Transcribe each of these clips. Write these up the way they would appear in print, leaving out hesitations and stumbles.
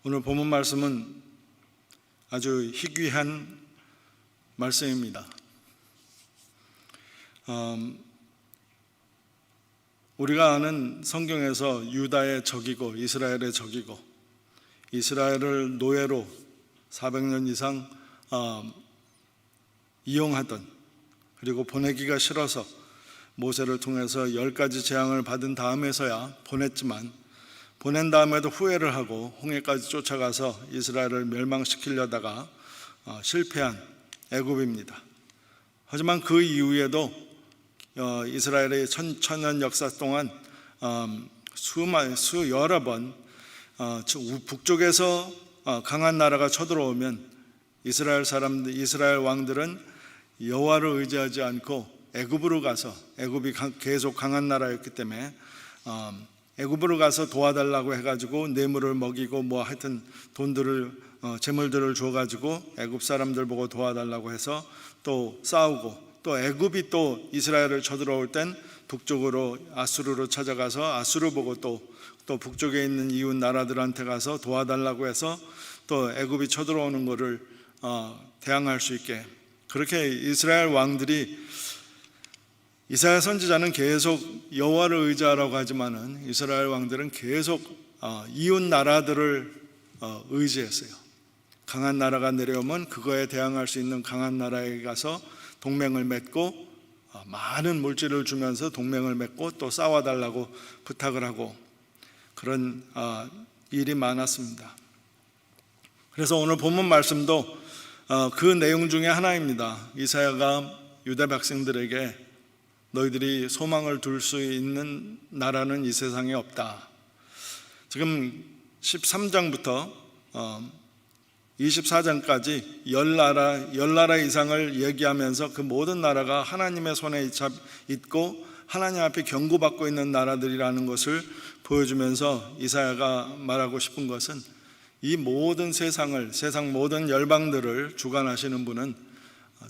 오늘 본문 말씀은 아주 희귀한 말씀입니다. 우리가 아는 성경에서 유다의 적이고 이스라엘의 적이고 이스라엘을 노예로 400년 이상 이용하던, 그리고 보내기가 싫어서 모세를 통해서 10가지 재앙을 받은 다음에서야 보냈지만, 보낸 다음에도 후회를 하고 홍해까지 쫓아가서 이스라엘을 멸망시키려다가 실패한 애굽입니다. 하지만 그 이후에도 이스라엘의 천년 역사 동안 여러 번 북쪽에서 강한 나라가 쳐들어오면 이스라엘 왕들은 여호와를 의지하지 않고 애굽으로 가서, 애굽이 계속 강한 나라였기 때문에 애굽으로 가서 도와달라고 해가지고 뇌물을 먹이고 하여튼 돈들을 재물들을 줘가지고 애굽 사람들 보고 도와달라고 해서 또 싸우고, 또 애굽이 또 이스라엘을 쳐들어올 땐 북쪽으로 아수르로 찾아가서 아수르 보고 또 북쪽에 있는 이웃 나라들한테 가서 도와달라고 해서 또 애굽이 쳐들어오는 것을 대항할 수 있게, 그렇게 이스라엘 왕들이, 이사야 선지자는 계속 여호와를 의지하라고 하지만은 이스라엘 왕들은 계속 이웃 나라들을 의지했어요. 강한 나라가 내려오면 그거에 대항할 수 있는 강한 나라에 가서 동맹을 맺고 많은 물질을 주면서 동맹을 맺고 또 싸워달라고 부탁을 하고, 그런 일이 많았습니다. 그래서 오늘 본문 말씀도 그 내용 중에 하나입니다. 이사야가 유다 백성들에게 너희들이 소망을 둘 수 있는 나라는 이 세상에 없다. 지금 13장부터 24장까지 10나라 이상을 얘기하면서 그 모든 나라가 하나님의 손에 있고 하나님 앞에 경고받고 있는 나라들이라는 것을 보여주면서 이사야가 말하고 싶은 것은, 이 모든 세상 모든 열방들을 주관하시는 분은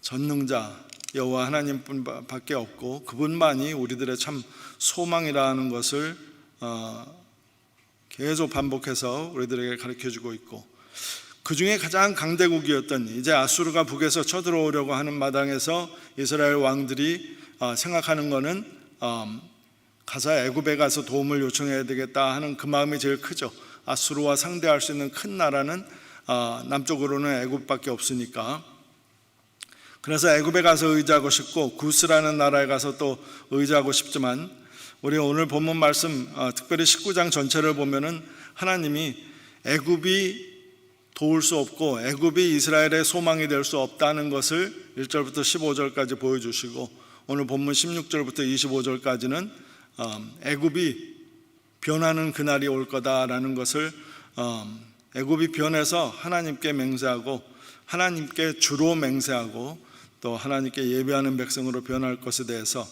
전능자 여호와 하나님뿐밖에 없고 그분만이 우리들의 참 소망이라는 것을 계속 반복해서 우리들에게 가르쳐주고 있고, 그 중에 가장 강대국이었던 이제 아수르가 북에서 쳐들어오려고 하는 마당에서 이스라엘 왕들이 생각하는 것은 가서 애굽에 가서 도움을 요청해야 되겠다 하는 그 마음이 제일 크죠. 아수르와 상대할 수 있는 큰 나라는 남쪽으로는 애굽밖에 없으니까. 그래서 애굽에 가서 의지하고 싶고 구스라는 나라에 가서 또 의지하고 싶지만, 우리 오늘 본문 말씀 특별히 19장 전체를 보면은 하나님이 애굽이 도울 수 없고 애굽이 이스라엘의 소망이 될 수 없다는 것을 1절부터 15절까지 보여주시고, 오늘 본문 16절부터 25절까지는 애굽이 변하는 그날이 올 거다라는 것을, 애굽이 변해서 하나님께 맹세하고 하나님께 주로 맹세하고 또 하나님께 예배하는 백성으로 변할 것에 대해서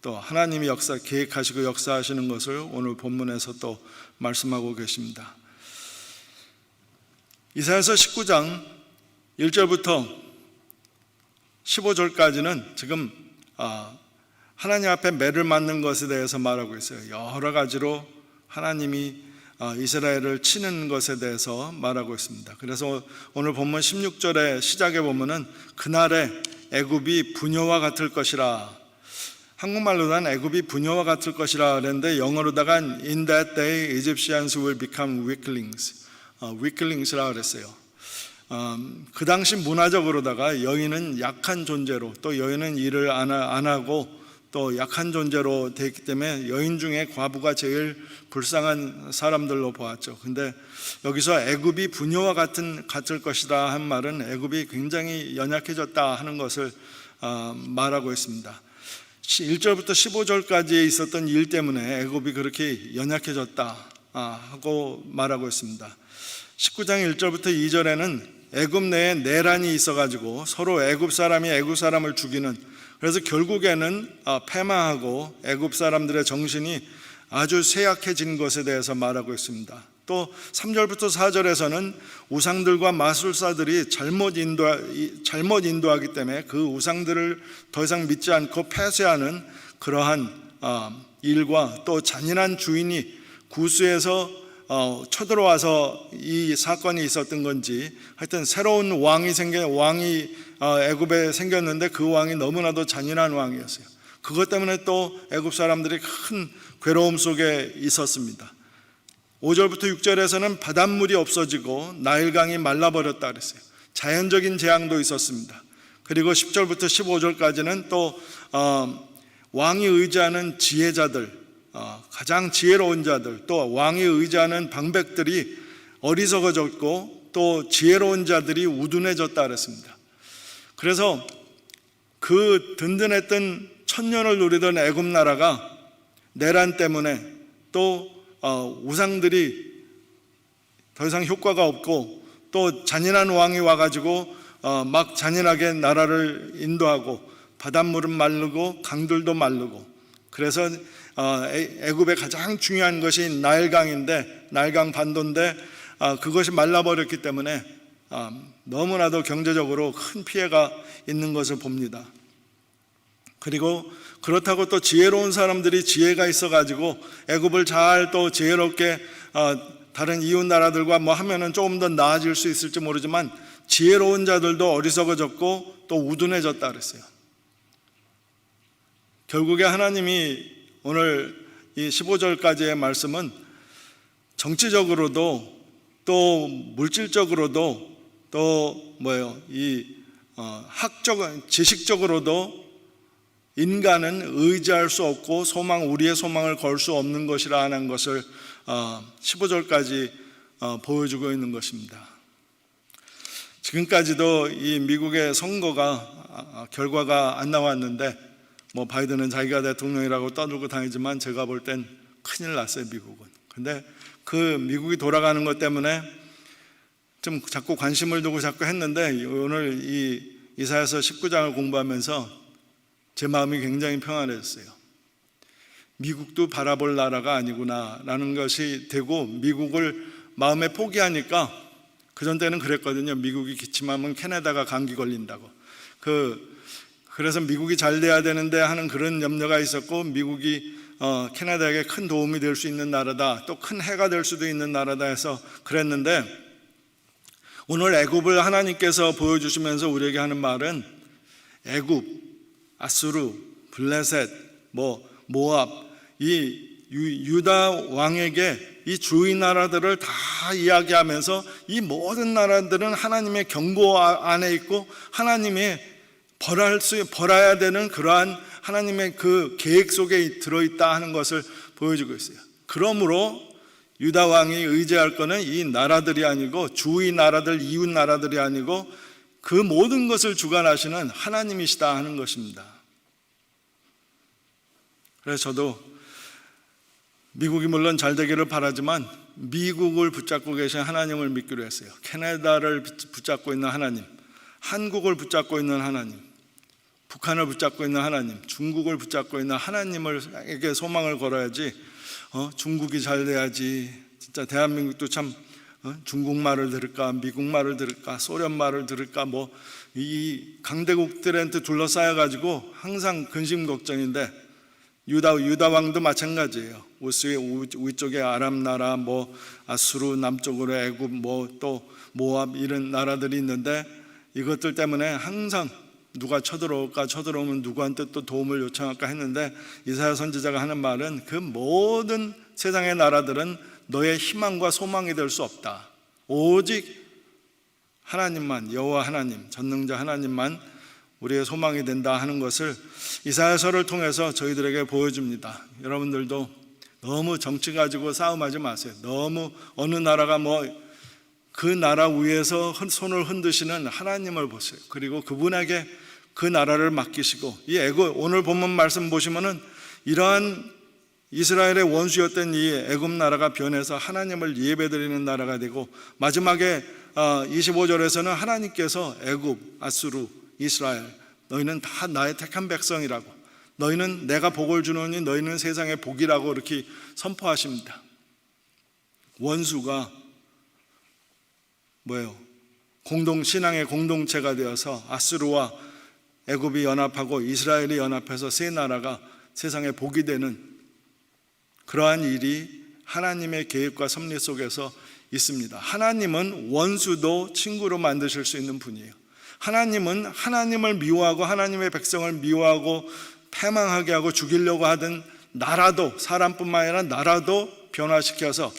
또 하나님이 계획하시고 역사하시는 것을 오늘 본문에서 또 말씀하고 계십니다. 이사야서 19장 1절부터 15절까지는 지금 하나님 앞에 매를 맞는 것에 대해서 말하고 있어요. 여러 가지로 하나님이 이스라엘을 치는 것에 대해서 말하고 있습니다. 그래서 오늘 본문 16절의 시작에 보면은 그날에 애굽이 부녀와 같을 것이라, 한국말로는 애굽이 부녀와 같을 것이라 그랬는데 영어로다가 In that day Egyptians will become weaklings,weaklings라 그랬어요. 그 당시 문화적으로다가 여인은 약한 존재로, 또 여인은 일을 안 하고 또 약한 존재로 되기 때문에 여인 중에 과부가 제일 불쌍한 사람들로 보았죠. 근데 여기서 애굽이 부녀와 같을 것이다 한 말은 애굽이 굉장히 연약해졌다 하는 것을 말하고 있습니다. 1절부터 15절까지 있었던 일 때문에 애굽이 그렇게 연약해졌다 하고 말하고 있습니다. 19장 1절부터 2절에는 애굽 내에 내란이 있어가지고 서로 애굽 사람이 애굽 사람을 죽이는, 그래서 결국에는 패망하고 애굽 사람들의 정신이 아주 쇠약해진 것에 대해서 말하고 있습니다. 또 3절부터 4절에서는 우상들과 마술사들이 잘못 인도하기 때문에 그 우상들을 더 이상 믿지 않고 폐쇄하는 그러한 일과, 또 잔인한 주인이 구스에서 쳐들어와서 이 사건이 있었던 건지 하여튼 새로운 왕이 애굽에 생겼는데 그 왕이 너무나도 잔인한 왕이었어요. 그것 때문에 또 애굽 사람들이 큰 괴로움 속에 있었습니다. 5절부터 6절에서는 바닷물이 없어지고 나일강이 말라버렸다 그랬어요. 자연적인 재앙도 있었습니다. 그리고 10절부터 15절까지는 또 왕이 의지하는 지혜자들, 가장 지혜로운 자들, 또 왕이 의지하는 방백들이 어리석어졌고 또 지혜로운 자들이 우둔해졌다 그랬습니다. 그래서 그 든든했던 천년을 누리던 애굽 나라가 내란 때문에 또 우상들이 더 이상 효과가 없고 또 잔인한 왕이 와가지고 막 잔인하게 나라를 인도하고 바닷물은 마르고 강들도 마르고, 그래서 애굽의 가장 중요한 것이 나일강인데, 나일강 반도인데 그것이 말라버렸기 때문에 너무나도 경제적으로 큰 피해가 있는 것을 봅니다. 그리고 그렇다고 또 지혜로운 사람들이 지혜가 있어가지고 애굽을 잘 또 지혜롭게 다른 이웃 나라들과 뭐 하면은 조금 더 나아질 수 있을지 모르지만 지혜로운 자들도 어리석어졌고 또 우둔해졌다 그랬어요. 결국에 하나님이 오늘 이 15절까지의 말씀은 정치적으로도 또 물질적으로도 또 지식적으로도 인간은 의지할 수 없고 우리의 소망을 걸 수 없는 것이라 하는 것을 15절까지 보여주고 있는 것입니다. 지금까지도 이 미국의 선거가 결과가 안 나왔는데 바이든은 자기가 대통령이라고 떠들고 다니지만 제가 볼 땐 큰일 났어요, 미국은. 근데 그 미국이 돌아가는 것 때문에 좀 자꾸 관심을 두고 자꾸 했는데 오늘 이 이사야서 19장을 공부하면서 제 마음이 굉장히 평안해졌어요. 미국도 바라볼 나라가 아니구나 라는 것이 되고, 미국을 마음에 포기하니까, 그전 때는 그랬거든요. 미국이 기침하면 캐나다가 감기 걸린다고. 그래서 미국이 잘 돼야 되는데 하는 그런 염려가 있었고, 미국이 캐나다에게 큰 도움이 될 수 있는 나라다, 또 큰 해가 될 수도 있는 나라다 해서 그랬는데, 오늘 애굽을 하나님께서 보여주시면서 우리에게 하는 말은 애굽, 아수르, 블레셋, 모압, 이 유다 왕에게 이 주위 나라들을 다 이야기하면서 이 모든 나라들은 하나님의 경고 안에 있고 하나님의 벌어야 되는 그러한 하나님의 그 계획 속에 들어있다 하는 것을 보여주고 있어요. 그러므로 유다 왕이 의지할 것은 이 나라들이 아니고, 주위 나라들, 이웃 나라들이 아니고 그 모든 것을 주관하시는 하나님이시다 하는 것입니다. 그래서 저도 미국이 물론 잘 되기를 바라지만 미국을 붙잡고 계신 하나님을 믿기로 했어요. 캐나다를 붙잡고 있는 하나님, 한국을 붙잡고 있는 하나님, 북한을 붙잡고 있는 하나님, 중국을 붙잡고 있는 하나님에게 소망을 걸어야지 중국이 잘 돼야지, 진짜 대한민국도 참 중국 말을 들을까, 미국 말을 들을까, 소련 말을 들을까, 이 강대국들한테 둘러싸여 가지고 항상 근심 걱정인데, 유다 왕도 마찬가지예요. 위쪽에 아람 나라, 아수르, 남쪽으로 애굽, 또 모압, 이런 나라들이 있는데 이것들 때문에 항상 누가 쳐들어오면 누구한테 또 도움을 요청할까 했는데, 이사야 선지자가 하는 말은 그 모든 세상의 나라들은 너의 희망과 소망이 될 수 없다. 오직 하나님만, 여호와 하나님, 전능자 하나님만 우리의 소망이 된다 하는 것을 이사야서를 통해서 저희들에게 보여줍니다. 여러분들도 너무 정치 가지고 싸움하지 마세요. 너무 어느 나라가 그 나라 위에서 손을 흔드시는 하나님을 보세요. 그리고 그분에게 그 나라를 맡기시고, 이 오늘 본문 말씀 보시면은 이러한 이스라엘의 원수였던 이 애굽 나라가 변해서 하나님을 예배드리는 나라가 되고, 마지막에 25절에서는 하나님께서 애굽, 아수르, 이스라엘, 너희는 다 나의 택한 백성이라고, 너희는 내가 복을 주노니 너희는 세상의 복이라고 이렇게 선포하십니다. 원수가 신앙의 공동체가 되어서 아수르와 애굽이 연합하고 이스라엘이 연합해서 세 나라가 세상의 복이 되는 그러한 일이 하나님의 계획과 섭리 속에서 있습니다. 하나님은 원수도 친구로 만드실 수 있는 분이에요. 하나님은 하나님을 미워하고 하나님의 백성을 미워하고 패망하게 하고 죽이려고 하던 나라도, 사람뿐만 아니라 나라도 변화시켜서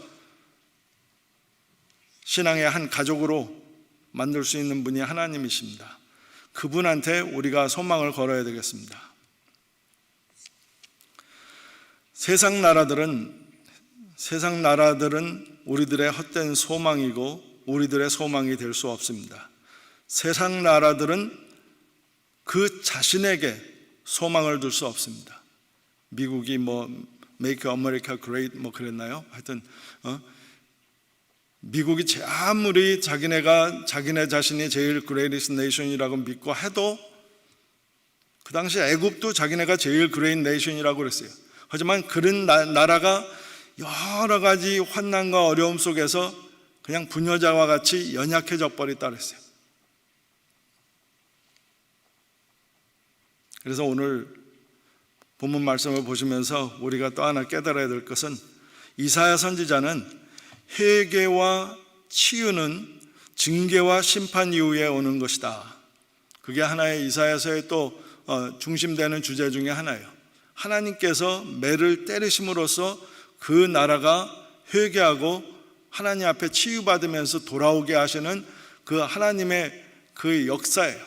신앙의 한 가족으로 만들 수 있는 분이 하나님이십니다. 그분한테 우리가 소망을 걸어야 되겠습니다. 세상 나라들은 우리들의 헛된 소망이고 우리들의 소망이 될 수 없습니다. 세상 나라들은 그 자신에게 소망을 둘 수 없습니다. 미국이 Make America Great 그랬나요? 하여튼 미국이 아무리 자기네 자신이 제일 Greatest Nation이라고 믿고 해도 그 당시 애굽도 자기네가 제일 Great Nation이라고 그랬어요. 하지만 그런 나라가 여러 가지 환난과 어려움 속에서 그냥 부녀자와 같이 연약해져 버렸다 그랬어요. 그래서 오늘 본문 말씀을 보시면서 우리가 또 하나 깨달아야 될 것은 이사야 선지자는 회개와 치유는 징계와 심판 이후에 오는 것이다. 그게 하나의 이사야서의 또 중심되는 주제 중에 하나예요. 하나님께서 매를 때리심으로써 그 나라가 회개하고 하나님 앞에 치유받으면서 돌아오게 하시는 그 하나님의 그 역사예요.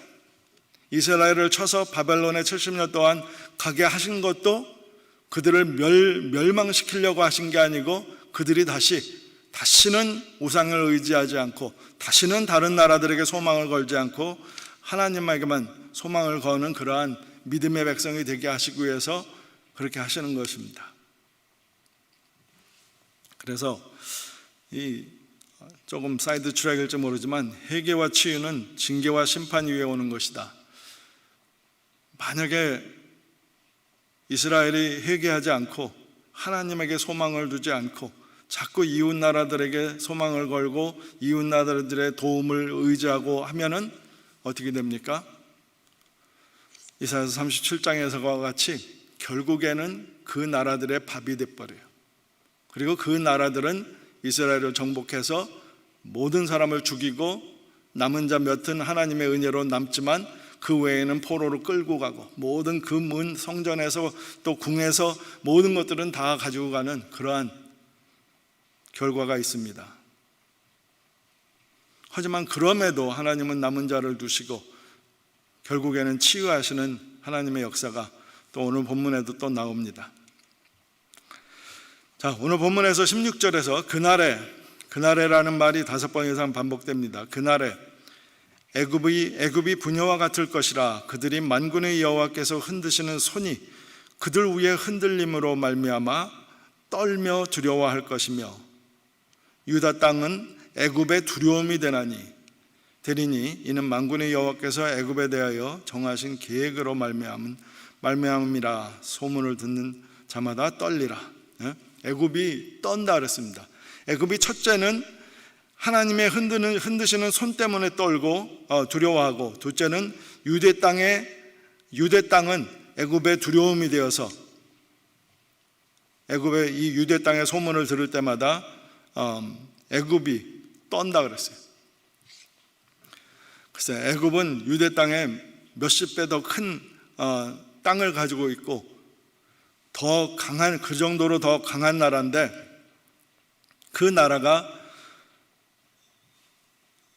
이스라엘을 쳐서 바벨론에 70년 동안 가게 하신 것도 그들을 멸망시키려고 하신 게 아니고 그들이 다시는 우상을 의지하지 않고 다시는 다른 나라들에게 소망을 걸지 않고 하나님에게만 소망을 거는 그러한 믿음의 백성이 되게 하시기 위해서 그렇게 하시는 것입니다. 그래서 이 조금 사이드 트랙일지 모르지만 회개와 치유는 징계와 심판 이후에 오는 것이다. 만약에 이스라엘이 회개하지 않고 하나님에게 소망을 두지 않고 자꾸 이웃 나라들에게 소망을 걸고 이웃 나라들의 도움을 의지하고 하면은 어떻게 됩니까? 이사야서 37장에서와 같이 결국에는 그 나라들의 밥이 돼버려요. 그리고 그 나라들은 이스라엘을 정복해서 모든 사람을 죽이고 남은 자 몇은 하나님의 은혜로 남지만 그 외에는 포로로 끌고 가고 모든 그 문 성전에서 또 궁에서 모든 것들은 다 가지고 가는 그러한 결과가 있습니다. 하지만 그럼에도 하나님은 남은 자를 두시고 결국에는 치유하시는 하나님의 역사가 또 오늘 본문에도 또 나옵니다. 자, 오늘 본문에서 16절에서 그날에라는 말이 5번 이상 반복됩니다. 그날에 애굽이 부녀와 같을 것이라. 그들이 만군의 여호와께서 흔드시는 손이 그들 위에 흔들림으로 말미암아 떨며 두려워할 것이며 유다 땅은 애굽의 두려움이 되리니 이는 만군의 여호와께서 애굽에 대하여 정하신 계획으로 말미암음이라. 소문을 듣는 자마다 떨리라. 애굽이 떤다 그랬습니다. 애굽이 첫째는 하나님의 흔드시는 손 때문에 떨고 두려워하고, 둘째는 유대 땅은 애굽의 두려움이 되어서 애굽의 이 유대 땅의 소문을 들을 때마다 애굽이 떤다 그랬어요. 글쎄, 애굽은 유대 땅에 몇십 배 더 큰 땅을 가지고 있고 더 강한, 그 정도로 더 강한 나라인데 그 나라가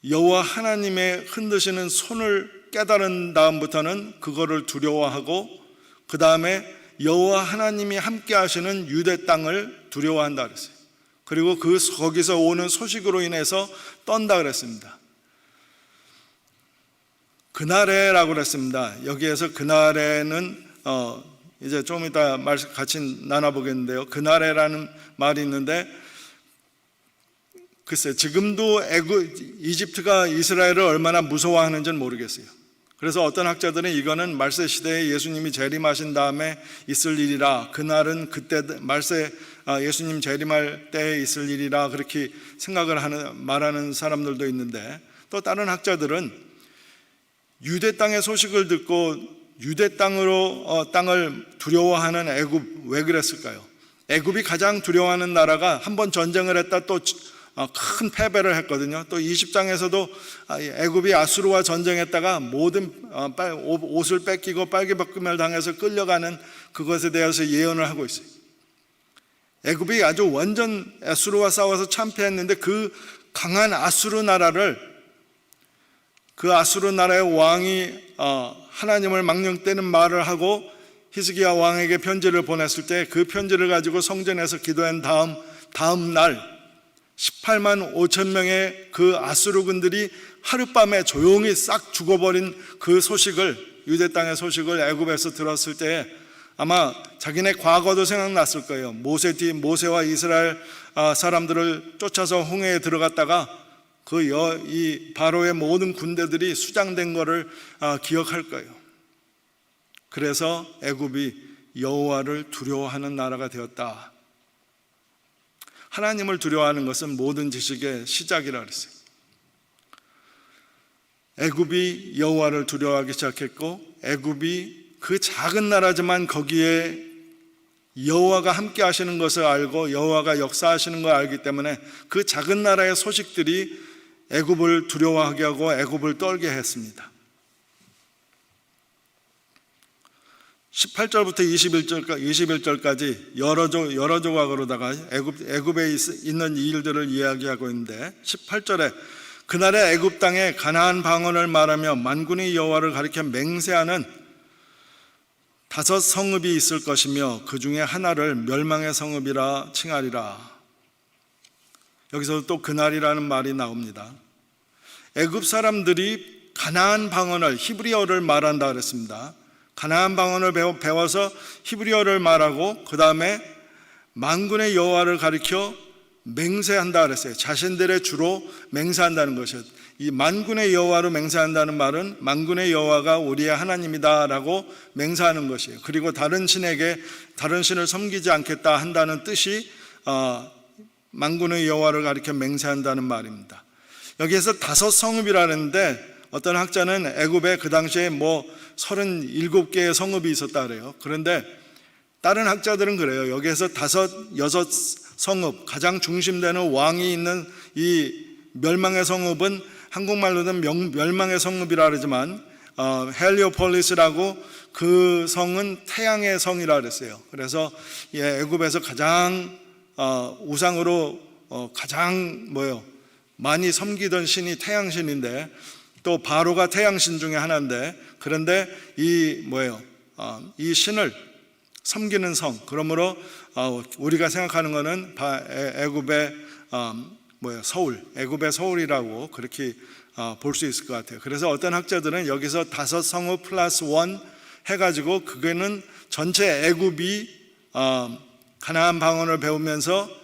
여호와 하나님의 흔드시는 손을 깨달은 다음부터는 그거를 두려워하고 그 다음에 여호와 하나님이 함께 하시는 유대 땅을 두려워한다 그랬어요. 그리고 거기서 오는 소식으로 인해서 떤다 그랬습니다. 그날에라고 그랬습니다. 여기에서 그날에는 이제 좀 이따 말씀 같이 나눠보겠는데요. 그날에라는 말이 있는데 글쎄, 지금도 이집트가 이스라엘을 얼마나 무서워하는지는 모르겠어요. 그래서 어떤 학자들은 이거는 말세 시대에 예수님이 재림하신 다음에 있을 일이라, 그날은 그때 예수님 재림할 때에 있을 일이라 그렇게 말하는 사람들도 있는데, 또 다른 학자들은 유대 땅의 소식을 듣고 유대 땅을 두려워하는 애굽 왜 그랬을까요? 애굽이 가장 두려워하는 나라가 한번 전쟁을 했다 또 큰 패배를 했거든요. 또 20장에서도 애굽이 아수르와 전쟁했다가 모든 옷을 뺏기고 빨개벗김을 당해서 끌려가는 그것에 대해서 예언을 하고 있어요. 애굽이 아주 완전 아수르와 싸워서 참패했는데 그 강한 아수르 나라를, 그 아수르 나라의 왕이 하나님을 망령되는 말을 하고 히스기야 왕에게 편지를 보냈을 때 그 편지를 가지고 성전에서 기도한 다음 날 18만 5천 명의 그 아수르군들이 하룻밤에 조용히 싹 죽어버린 그 소식을, 유대 땅의 소식을 애굽에서 들었을 때 아마 자기네 과거도 생각났을 거예요. 모세와 이스라엘 사람들을 쫓아서 홍해에 들어갔다가 이 바로의 모든 군대들이 수장된 것을 기억할 거예요. 그래서 애굽이 여호와를 두려워하는 나라가 되었다. 하나님을 두려워하는 것은 모든 지식의 시작이라 그랬어요. 애굽이 여호와를 두려워하기 시작했고, 애굽이 그 작은 나라지만 거기에 여호와가 함께 하시는 것을 알고 여호와가 역사하시는 걸 알기 때문에 그 작은 나라의 소식들이 애굽을 두려워하게 하고 애굽을 떨게 했습니다. 18절부터 21절까지 여러 조각으로다가 애굽에 있는 일들을 이야기하고 있는데, 18절에 그날의 애굽 땅에 가나안 방언을 말하며 만군의 여호와를 가리켜 맹세하는 5 성읍이 있을 것이며 그 중에 하나를 멸망의 성읍이라 칭하리라. 여기서 또 그날이라는 말이 나옵니다. 애굽 사람들이 가나안 방언을, 히브리어를 말한다 그랬습니다. 가나안 방언을 배워서 히브리어를 말하고 그 다음에 만군의 여호와를 가리켜 맹세한다 그랬어요. 자신들의 주로 맹세한다는 것이에요. 이 만군의 여호와로 맹세한다는 말은 만군의 여호와가 우리의 하나님이다 라고 맹세하는 것이에요. 그리고 다른 신을 섬기지 않겠다 한다는 뜻이 만군의 여호와를 가리켜 맹세한다는 말입니다. 여기에서 5 성읍이라는데 어떤 학자는 애굽에 그 당시에 37개의 성읍이 있었다 그래요. 그런데 다른 학자들은 그래요. 여기에서 5, 6 성읍, 가장 중심되는 왕이 있는 이 멸망의 성읍은 한국말로는 멸망의 성읍이라 그러지만 헬리오폴리스라고 그 성은 태양의 성이라 그랬어요. 그래서 애굽에서 가장 우상으로 가장 많이 섬기던 신이 태양신인데, 또 바로가 태양신 중에 하나인데, 그런데 이 신을 섬기는 성, 그러므로 우리가 생각하는 것은 애굽의 서울, 애굽의 서울이라고 그렇게 볼 수 있을 것 같아요. 그래서 어떤 학자들은 여기서 5 성읍 플러스 1 해가지고 그게는 전체 애굽이 가나안 방언을 배우면서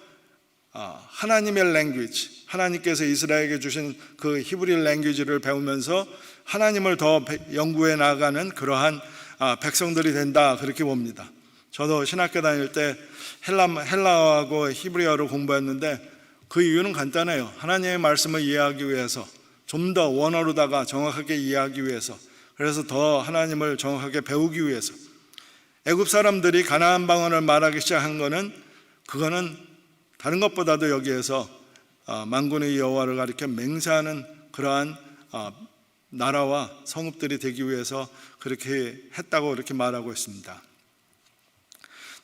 하나님의 랭귀지, 하나님께서 이스라엘에게 주신 그 히브리 랭귀지를 배우면서 하나님을 더 연구해 나가는 그러한 백성들이 된다, 그렇게 봅니다. 저도 신학교 다닐 때 헬라어하고 히브리어를 공부했는데 그 이유는 간단해요. 하나님의 말씀을 이해하기 위해서, 좀 더 원어로다가 정확하게 이해하기 위해서, 그래서 더 하나님을 정확하게 배우기 위해서. 애굽 사람들이 가나안 방언을 말하기 시작한 거는, 그거는 다른 것보다도 여기에서 만군의 여호와를 가리켜 맹세하는 그러한 나라와 성읍들이 되기 위해서 그렇게 했다고 이렇게 말하고 있습니다.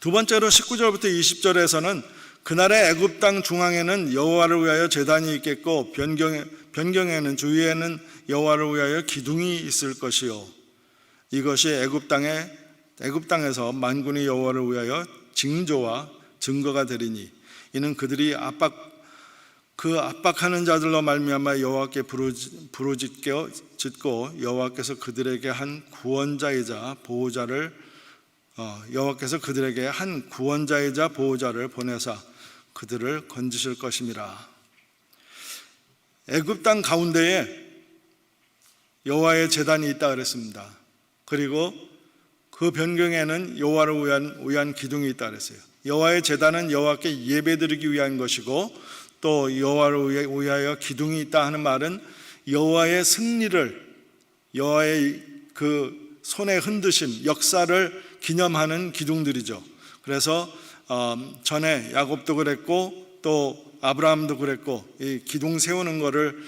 두 번째로 19절부터 20절에서는 그날의 애굽 땅 중앙에는 여호와를 위하여 제단이 있겠고 변경에는 주위에는 여호와를 위하여 기둥이 있을 것이요, 이것이 애굽 땅에서 만군의 여호와를 위하여 징조와 증거가 되리니 이는 그들이 압박하는 자들로 말미암아 여호와께 부르짖고 여호와께서 그들에게 한 구원자이자 보호자를 보내사 그들을 건지실 것임이라. 애굽 땅 가운데에 여호와의 제단이 있다 그랬습니다. 그리고 그 변경에는 여호와를 위한 기둥이 있다 그랬어요. 여호와의 제단은 여호와께 예배드리기 위한 것이고, 또 여호와를 위하여 기둥이 있다 하는 말은 여호와의 승리를, 여호와의 그 손의 흔드심, 역사를 기념하는 기둥들이죠. 그래서 전에 야곱도 그랬고 또 아브라함도 그랬고 이 기둥 세우는 거를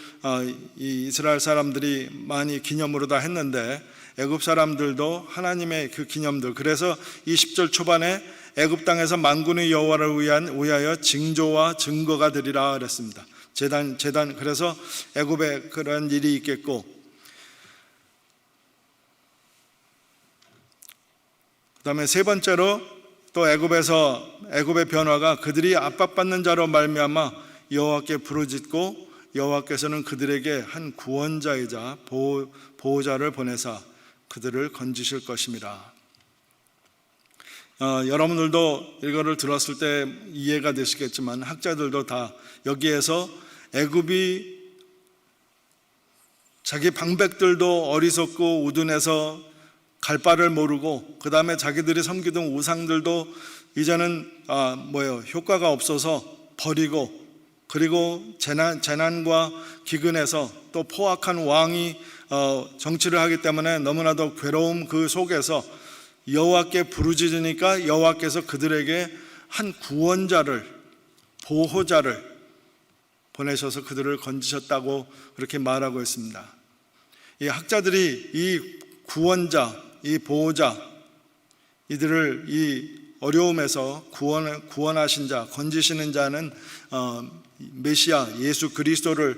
이 이스라엘 사람들이 많이 기념으로 다 했는데 애굽 사람들도 하나님의 그 기념들, 그래서 20절 초반에 애굽 땅에서 만군의 여호와를 위하여 징조와 증거가 되리라 그랬습니다. 제단 그래서 애굽에 그런 일이 있겠고, 그다음에 세 번째로 또 애굽의 변화가 그들이 압박받는 자로 말미암아 여호와께 부르짖고 여호와께서는 그들에게 한 구원자이자 보호자를 보내사 그들을 건지실 것임이라. 여러분들도 이거를 들었을 때 이해가 되시겠지만 학자들도 다 여기에서 애굽이 자기 방백들도 어리석고 우둔해서 갈 바를 모르고, 그 다음에 자기들이 섬기던 우상들도 이제는 효과가 없어서 버리고, 그리고 재난과 기근에서 또 포악한 왕이 정치를 하기 때문에 너무나도 괴로움 그 속에서 여호와께 부르짖으니까 여호와께서 그들에게 한 구원자를, 보호자를 보내셔서 그들을 건지셨다고 그렇게 말하고 있습니다. 이 학자들이 이 구원자, 이 보호자, 이들을 이 어려움에서 구원하신 자, 건지시는 자는 메시아 예수 그리스도를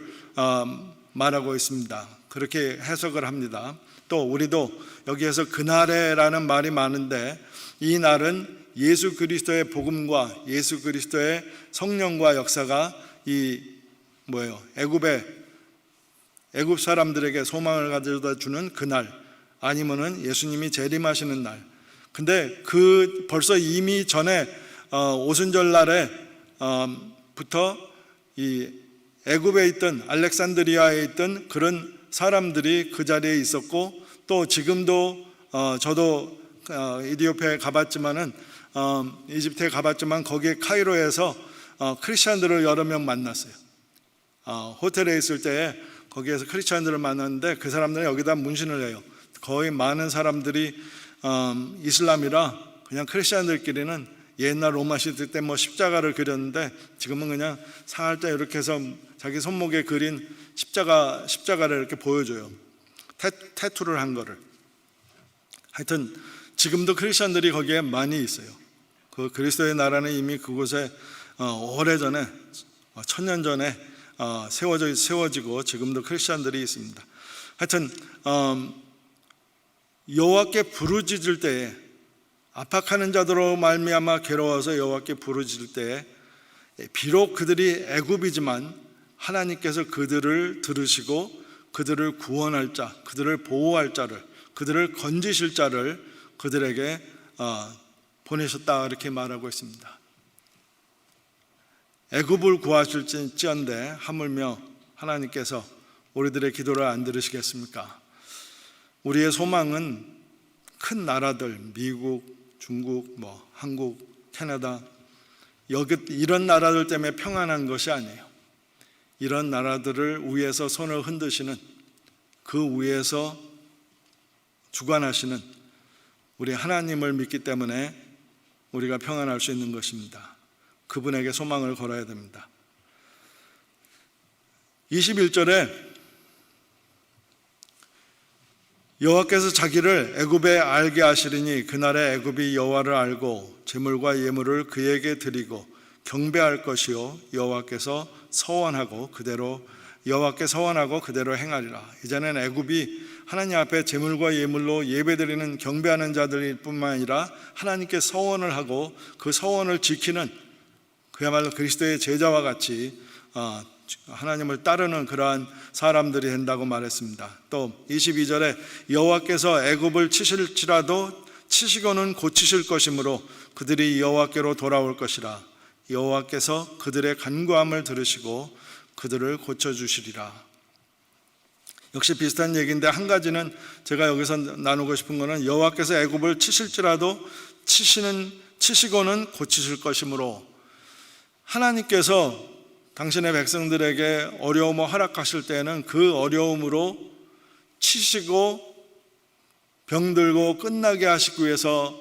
말하고 있습니다. 그렇게 해석을 합니다. 또 우리도 여기에서 그날에라는 말이 많은데 이 날은 예수 그리스도의 복음과 예수 그리스도의 성령과 역사가 애굽 사람들에게 소망을 가져다 주는 그날, 아니면은 예수님이 재림하시는 날. 근데 벌써 이미 전에 오순절 날에 부터 이 애굽에 있던 알렉산드리아에 있던 그런 사람들이 그 자리에 있었고, 또 지금도 저도 이디오피아에 가봤지만은 이집트에 가봤지만 거기에 카이로에서 크리스천들을 여러 명 만났어요. 호텔에 있을 때 거기에서 크리스천들을 만났는데 그 사람들은 여기다 문신을 해요. 거의 많은 사람들이 이슬람이라 그냥 크리스천들끼리는 옛날 로마 시대 때 십자가를 그렸는데 지금은 그냥 살짝 이렇게 해서 자기 손목에 그린 십자가를 이렇게 보여줘요. 태투를 한 거를. 하여튼 지금도 크리스천들이 거기에 많이 있어요. 그 그리스도의 나라는 이미 그곳에 오래전에 1000년 전에 세워지고 지금도 크리스천들이 있습니다. 하여튼 여호와께 부르짖을 때에, 압박하는 자들로 말미암아 괴로워서 여호와께 부르짖을 때에 비록 그들이 애굽이지만 하나님께서 그들을 들으시고 그들을 구원할 자, 그들을 보호할 자를, 그들을 건지실 자를 그들에게 보내셨다 이렇게 말하고 있습니다. 애굽을 구하실지언데 하물며 하나님께서 우리들의 기도를 안 들으시겠습니까? 우리의 소망은 큰 나라들, 미국, 중국, 한국, 캐나다, 이런 나라들 때문에 평안한 것이 아니에요. 이런 나라들을 위해서 손을 흔드시는, 그 위에서 주관하시는 우리 하나님을 믿기 때문에 우리가 평안할 수 있는 것입니다. 그분에게 소망을 걸어야 됩니다. 21절에 여호와께서 자기를 애굽에 알게 하시리니 그날에 애굽이 여호와를 알고 제물과 예물을 그에게 드리고 경배할 것이요 여호와께 서원하고 그대로 행하리라. 이제는 애굽이 하나님 앞에 제물과 예물로 예배드리는 경배하는 자들일 뿐만 아니라 하나님께 서원을 하고 그 서원을 지키는, 그야말로 그리스도의 제자와 같이 하나님을 따르는 그러한 사람들이 된다고 말했습니다. 또 22절에 여호와께서 애굽을 치실지라도 치시고는 고치실 것이므로 그들이 여호와께로 돌아올 것이라. 여호와께서 그들의 간구함을 들으시고 그들을 고쳐주시리라. 역시 비슷한 얘기인데 한 가지는 제가 여기서 나누고 싶은 것은 여호와께서 애굽을 치실지라도 치시고는 고치실 것이므로, 하나님께서 당신의 백성들에게 어려움을 허락하실 때는 그 어려움으로 치시고 병들고 끝나게 하시기 위해서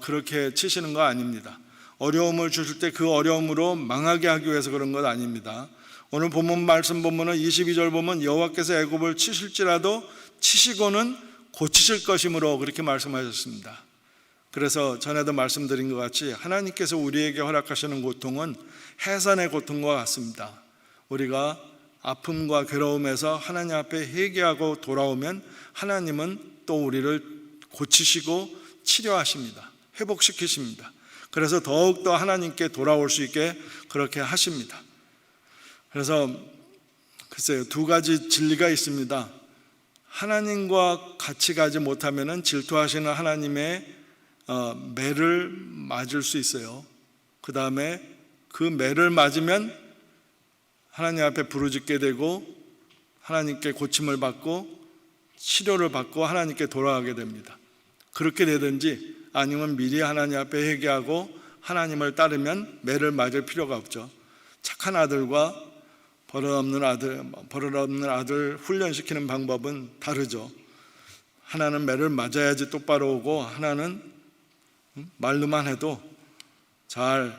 그렇게 치시는 거 아닙니다. 어려움을 주실 때 그 어려움으로 망하게 하기 위해서 그런 것 아닙니다. 오늘 본문 말씀 보면은 22절 보면 여호와께서 애굽을 치실지라도 치시고는 고치실 것이므로 그렇게 말씀하셨습니다. 그래서 전에도 말씀드린 것 같이 하나님께서 우리에게 허락하시는 고통은 해산의 고통과 같습니다. 우리가 아픔과 괴로움에서 하나님 앞에 회개하고 돌아오면 하나님은 또 우리를 고치시고 치료하십니다. 회복시키십니다. 그래서 더욱더 하나님께 돌아올 수 있게 그렇게 하십니다. 그래서 글쎄요, 두 가지 진리가 있습니다. 하나님과 같이 가지 못하면 질투하시는 하나님의 매를 맞을 수 있어요. 그 다음에 그 매를 맞으면 하나님 앞에 부르짖게 되고 하나님께 고침을 받고 치료를 받고 하나님께 돌아가게 됩니다. 그렇게 되든지 아니면 미리 하나님 앞에 회개하고 하나님을 따르면 매를 맞을 필요가 없죠. 착한 아들과 버릇없는 아들 훈련시키는 방법은 다르죠. 하나는 매를 맞아야지 똑바로 오고 하나는 말로만 해도 잘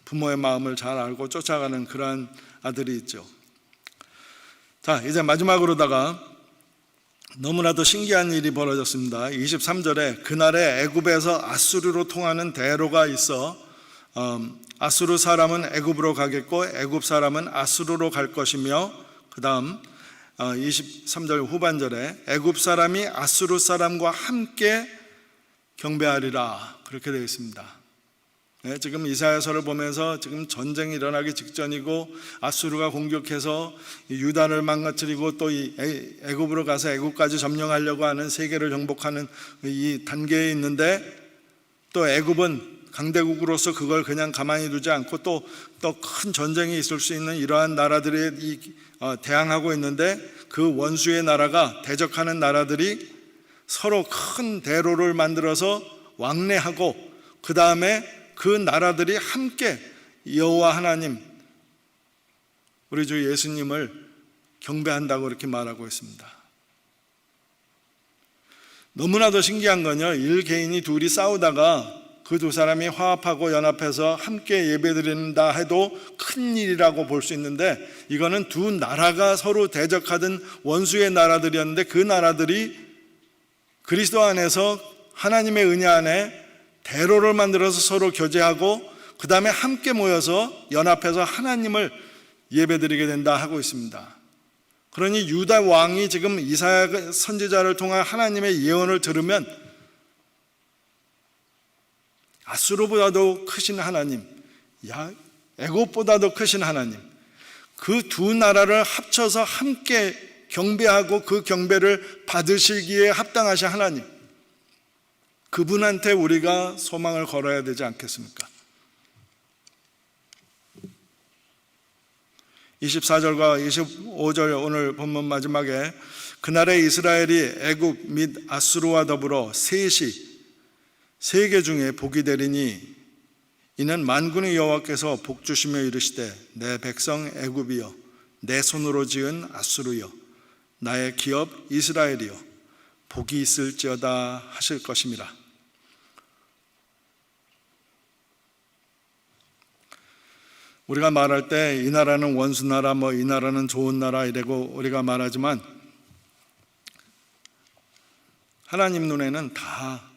부모의 마음을 잘 알고 쫓아가는 그러한 아들이 있죠. 자, 이제 마지막으로다가 너무나도 신기한 일이 벌어졌습니다. 23절에 그날에 애굽에서 아수르로 통하는 대로가 있어 아수르 사람은 애굽으로 가겠고 애굽 사람은 아수르로 갈 것이며, 그 다음 23절 후반절에 애굽 사람이 아수르 사람과 함께 경배하리라 그렇게 되어 있습니다. 네, 지금 이사야서를 보면서 지금 전쟁이 일어나기 직전이고 아수르가 공격해서 유다를 망가뜨리고 또 이 애굽으로 가서 애굽까지 점령하려고 하는 세계를 정복하는 이 단계에 있는데, 또 애굽은 강대국으로서 그걸 그냥 가만히 두지 않고 또 큰 전쟁이 있을 수 있는 이러한 나라들이 대항하고 있는데, 그 원수의 나라가 대적하는 나라들이 서로 큰 대로를 만들어서 왕래하고 그 다음에 그 나라들이 함께 여호와 하나님 우리 주 예수님을 경배한다고 이렇게 말하고 있습니다. 너무나도 신기한 건요, 일개인이 둘이 싸우다가 그 두 사람이 화합하고 연합해서 함께 예배드린다 해도 큰 일이라고 볼 수 있는데, 이거는 두 나라가 서로 대적하던 원수의 나라들이었는데 그 나라들이 그리스도 안에서 하나님의 은혜 안에 대로를 만들어서 서로 교제하고 그 다음에 함께 모여서 연합해서 하나님을 예배드리게 된다 하고 있습니다. 그러니 유다 왕이 지금 이사야 선지자를 통한 하나님의 예언을 들으면 아수르보다도 크신 하나님, 애굽보다도 크신 하나님, 그 두 나라를 합쳐서 함께 경배하고 그 경배를 받으시기에 합당하신 하나님, 그분한테 우리가 소망을 걸어야 되지 않겠습니까? 24절과 25절 오늘 본문 마지막에 그날에 이스라엘이 애굽 및 아수르와 더불어 셋이 세계 중에 복이 되리니 이는 만군의 여호와께서 복 주시며 이르시되 내 백성 애굽이여 내 손으로 지은 아수르여 나의 기업 이스라엘이여 복이 있을지어다 하실 것임이라. 우리가 말할 때 이 나라는 원수 나라, 이 나라는 좋은 나라 이라고 우리가 말하지만 하나님 눈에는 다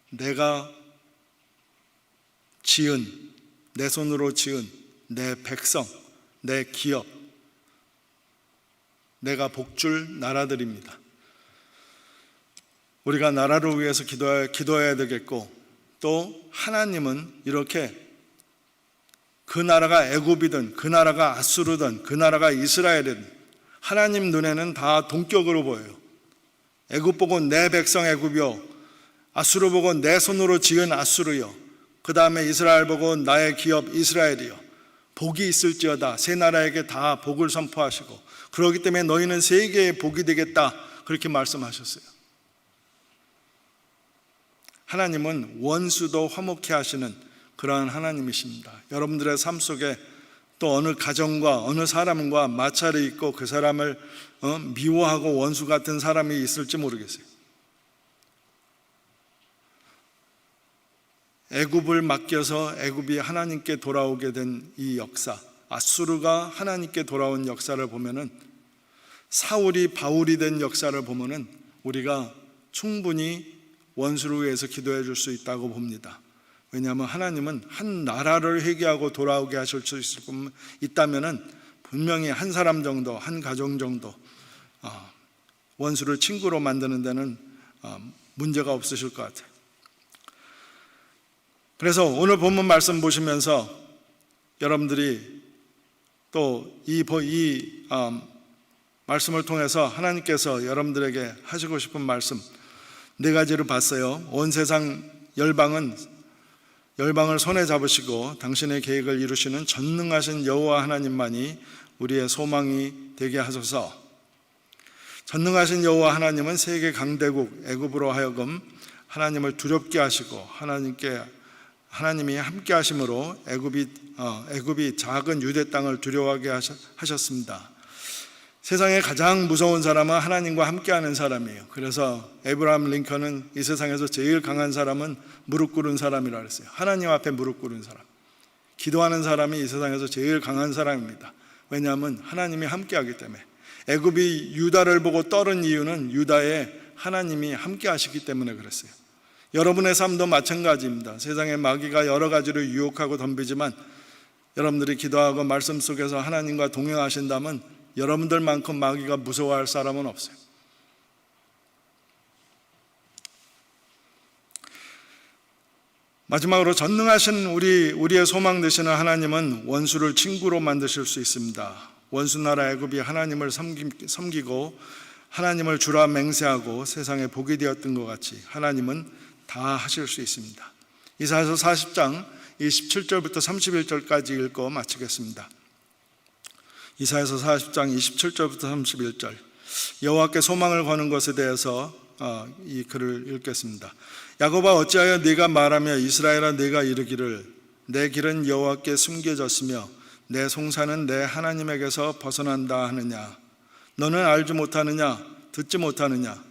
내가 지은, 내 손으로 지은 내 백성, 내 기업, 내가 복줄 나라들입니다. 우리가 나라를 위해서 기도해야 되겠고, 또 하나님은 이렇게 그 나라가 애굽이든 그 나라가 아수르든 그 나라가 이스라엘이든 하나님 눈에는 다 동격으로 보여요. 애굽 보고 내 백성 애굽이요, 아수르 보고 내 손으로 지은 아수르요, 그 다음에 이스라엘 보고 나의 기업 이스라엘이요 복이 있을지어다. 세 나라에게 다 복을 선포하시고 그렇기 때문에 너희는 세계의 복이 되겠다 그렇게 말씀하셨어요. 하나님은 원수도 화목케 하시는 그러한 하나님이십니다. 여러분들의 삶 속에 또 어느 가정과 어느 사람과 마찰이 있고 그 사람을 미워하고 원수 같은 사람이 있을지 모르겠어요. 애굽을 맡겨서 애굽이 하나님께 돌아오게 된 이 역사, 아수르가 하나님께 돌아온 역사를 보면은, 사울이 바울이 된 역사를 보면은 우리가 충분히 원수를 위해서 기도해 줄 수 있다고 봅니다. 왜냐하면 하나님은 한 나라를 회개하고 돌아오게 하실 수 있다면은 분명히 한 사람 정도, 한 가정 정도 원수를 친구로 만드는 데는 문제가 없으실 것 같아요. 그래서 오늘 본문 말씀 보시면서 여러분들이 또 이 말씀을 통해서 하나님께서 여러분들에게 하시고 싶은 말씀 네 가지를 봤어요. 온 세상 열방을 손에 잡으시고 당신의 계획을 이루시는 전능하신 여호와 하나님만이 우리의 소망이 되게 하소서. 전능하신 여호와 하나님은 세계 강대국 애굽으로 하여금 하나님을 두렵게 하시고 하나님이 함께 하심으로 애굽이 작은 유대 땅을 두려워하게 하셨습니다. 세상에 가장 무서운 사람은 하나님과 함께하는 사람이에요. 그래서 에브라함 링컨은 이 세상에서 제일 강한 사람은 무릎 꿇은 사람이라고 그랬어요. 하나님 앞에 무릎 꿇은 사람, 기도하는 사람이 이 세상에서 제일 강한 사람입니다. 왜냐하면 하나님이 함께하기 때문에. 애굽이 유다를 보고 떨은 이유는 유다에 하나님이 함께하시기 때문에 그랬어요. 여러분의 삶도 마찬가지입니다. 세상의 마귀가 여러 가지로 유혹하고 덤비지만 여러분들이 기도하고 말씀 속에서 하나님과 동행하신다면 여러분들만큼 마귀가 무서워할 사람은 없어요. 마지막으로 전능하신 우리의 소망 되시는 하나님은 원수를 친구로 만드실 수 있습니다. 원수 나라 애굽이 하나님을 섬기고 하나님을 주라 맹세하고 세상에 복이 되었던 것 같이 하나님은 다 하실 수 있습니다. 이사야서 40장 27절부터 31절까지 읽고 마치겠습니다. 이사야서 40장 27절부터 31절, 여호와께 소망을 거는 것에 대해서 이 글을 읽겠습니다. 야곱아 어찌하여 네가 말하며 이스라엘아 네가 이르기를 내 길은 여호와께 숨겨졌으며 내 송사는 내 하나님에게서 벗어난다 하느냐. 너는 알지 못하느냐 듣지 못하느냐.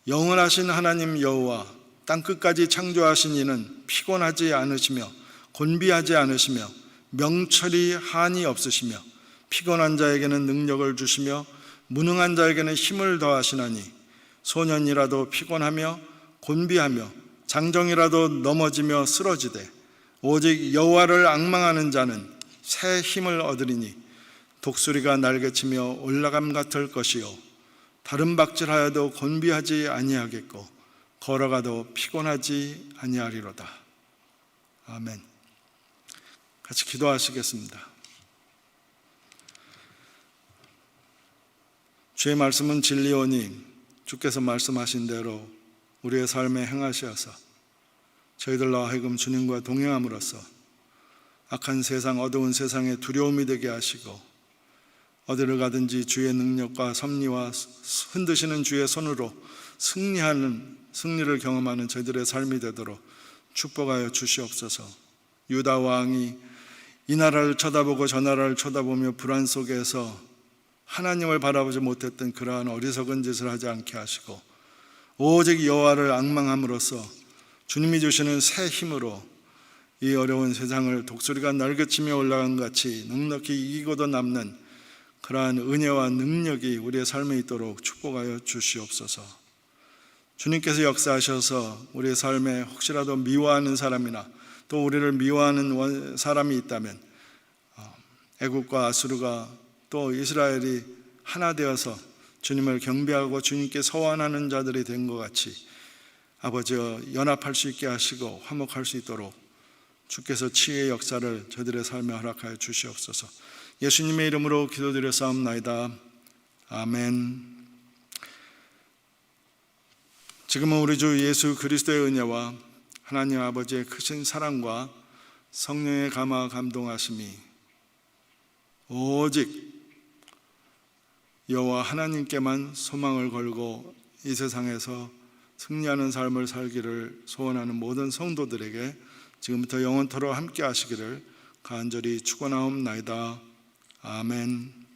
영원하신 하나님 여호와 땅끝까지 창조하신 이는 피곤하지 않으시며 곤비하지 않으시며 명철이 한이 없으시며 피곤한 자에게는 능력을 주시며 무능한 자에게는 힘을 더하시나니 소년이라도 피곤하며 곤비하며 장정이라도 넘어지며 쓰러지되 오직 여호와를 앙망하는 자는 새 힘을 얻으리니 독수리가 날개치며 올라감 같을 것이요 다른 박질하여도 곤비하지 아니하겠고 걸어가도 피곤하지 아니하리로다. 아멘. 같이 기도하시겠습니다. 주의 말씀은 진리오니 주께서 말씀하신 대로 우리의 삶에 행하시어서 저희들로 하여금 주님과 동행함으로써 악한 세상, 어두운 세상에 두려움이 되게 하시고 어디를 가든지 주의 능력과 섭리와 흔드시는 주의 손으로 승리를 경험하는 저희들의 삶이 되도록 축복하여 주시옵소서. 유다 왕이 이 나라를 쳐다보고 저 나라를 쳐다보며 불안 속에서 하나님을 바라보지 못했던 그러한 어리석은 짓을 하지 않게 하시고 오직 여호와를 앙망함으로써 주님이 주시는 새 힘으로 이 어려운 세상을 독수리가 날개치며 올라간 같이 넉넉히 이기고도 남는 그러한 은혜와 능력이 우리의 삶에 있도록 축복하여 주시옵소서. 주님께서 역사하셔서 우리의 삶에 혹시라도 미워하는 사람이나 또 우리를 미워하는 사람이 있다면 애굽과 아수르가 또 이스라엘이 하나 되어서 주님을 경배하고 주님께 서원하는 자들이 된 것 같이 아버지여 연합할 수 있게 하시고 화목할 수 있도록 주께서 치유의 역사를 저들의 삶에 허락하여 주시옵소서. 예수님의 이름으로 기도드렸사옵나이다. 아멘. 지금은 우리 주 예수 그리스도의 은혜와 하나님 아버지의 크신 사랑과 성령의 감화 감동하심이 오직 여호와 하나님께만 소망을 걸고 이 세상에서 승리하는 삶을 살기를 소원하는 모든 성도들에게 지금부터 영원토록 함께 하시기를 간절히 축원하옵나이다. 아멘.